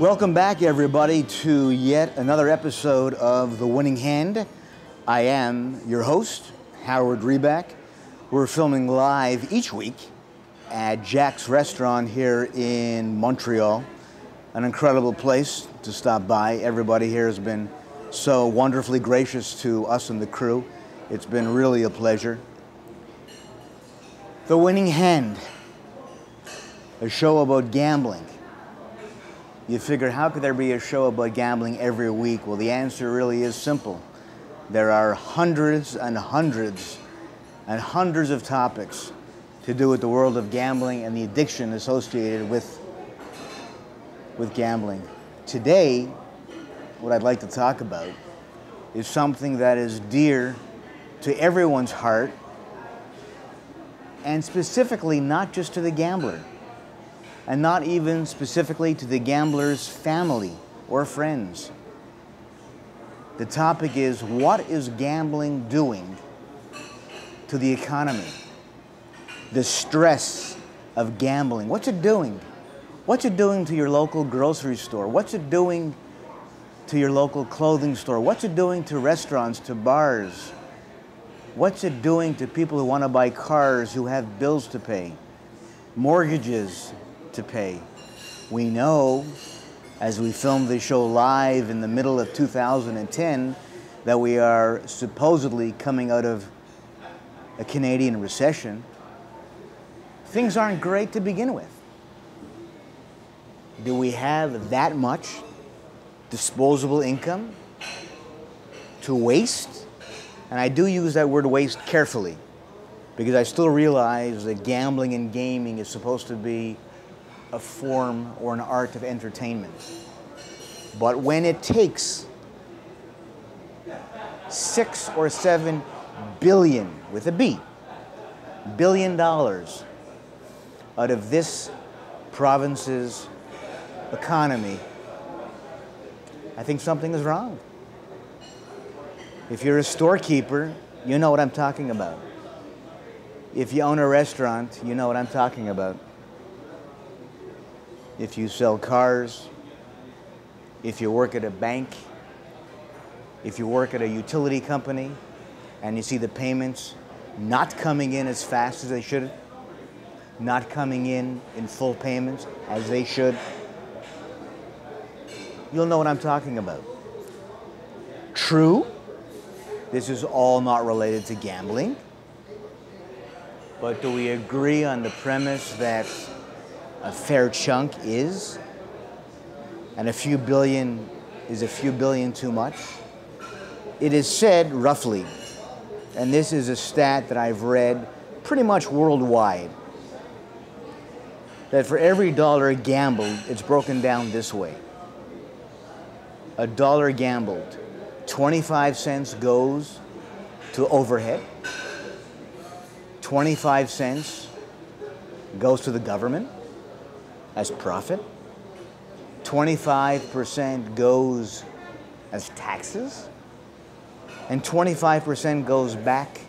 Welcome back, everybody, to yet another episode of The Winning Hand. I am your host, Howard Reback. We're filming live each week at Jack's Restaurant here in Montreal. An incredible place to stop by. Everybody here has been so wonderfully gracious to us and the crew. It's been really a pleasure. The Winning Hand, a show about gambling. You figure, how could there be a show about gambling every week? Well, the answer really is simple. There are hundreds and hundreds and hundreds of topics to do with the world of gambling and the addiction associated with gambling. Today, what I'd like to talk about is something that is dear to everyone's heart, and specifically not just to the gambler, and not even specifically to the gambler's family or friends. The topic is, what is gambling doing to the economy? The stress of gambling. What's it doing? What's it doing to your local grocery store? What's it doing to your local clothing store? What's it doing to restaurants, to bars? What's it doing to people who want to buy cars, who have bills to pay, mortgages to pay? We know, as we filmed this show live in the middle of 2010, that we are supposedly coming out of a Canadian recession. Things aren't great to begin with. Do we have that much disposable income to waste? And I do use that word waste carefully, because I still realize that gambling and gaming is supposed to be a form or an art of entertainment. But when it takes 6 or 7 billion, with a B, $1 billion out of this province's economy, I think something is wrong. If you're a storekeeper, you know what I'm talking about. If you own a restaurant, you know what I'm talking about. If you sell cars, if you work at a bank, if you work at a utility company, and you see the payments not coming in as fast as they should, not coming in full payments as they should, you'll know what I'm talking about. True, this is all not related to gambling, but do we agree on the premise that a fair chunk is, and a few billion is a few billion too much? It is said roughly, and this is a stat that I've read pretty much worldwide, that for every dollar gambled, it's broken down this way. A dollar gambled, 25 cents goes to overhead, 25 cents goes to the government as profit, 25% goes as taxes, and 25% goes back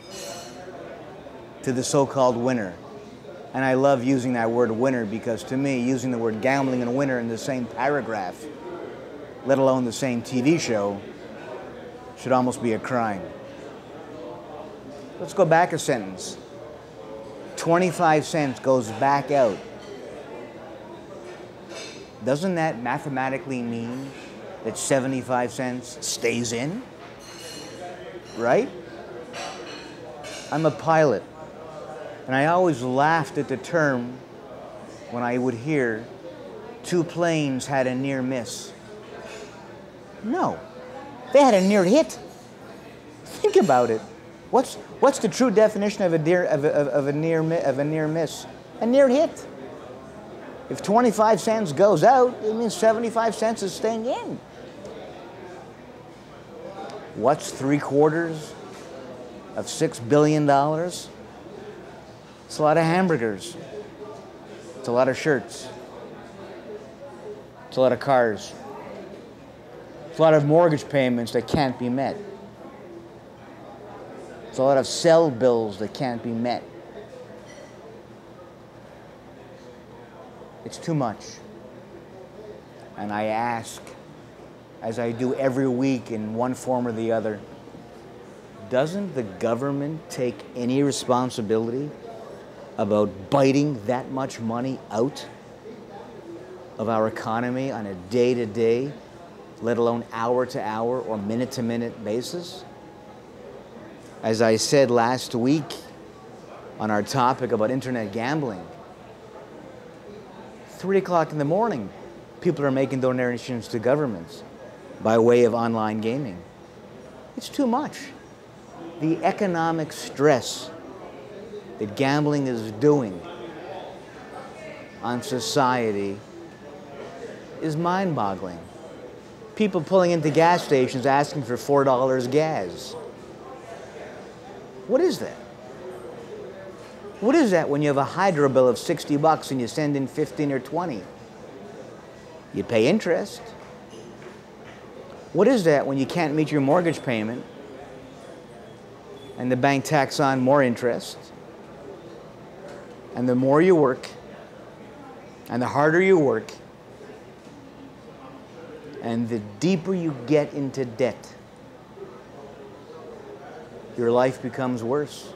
to the so-called winner. And I love using that word winner, because to me, using the word gambling and winner in the same paragraph, let alone the same TV show, should almost be a crime. Let's go back a sentence. 25 cents goes back out. Doesn't that mathematically mean that 75 cents stays in? Right? I'm a pilot, and I always laughed at the term when I would hear 2 planes had a near miss. No, they had a near hit. Think about it. What's the true definition of a near miss? A near hit. If 25 cents goes out, it means 75 cents is staying in. What's 3/4 of $6 billion? It's a lot of hamburgers. It's a lot of shirts. It's a lot of cars. It's a lot of mortgage payments that can't be met. It's a lot of cell bills that can't be met. It's too much. and I ask, as I do every week in one form or the other, doesn't the government take any responsibility about biting that much money out of our economy on a day-to-day, let alone hour-to-hour or minute-to-minute basis? As I said last week on our topic about internet gambling, 3 o'clock in the morning, people are making donations to governments by way of online gaming. It's too much. The economic stress that gambling is doing on society is mind-boggling. People pulling into gas stations asking for $4 gas. What is that? What is that when you have a hydro bill of $60 and you send in 15 or 20? You pay interest. What is that when you can't meet your mortgage payment and the bank tacks on more interest? And the more you work and the harder you work and the deeper you get into debt, your life becomes worse.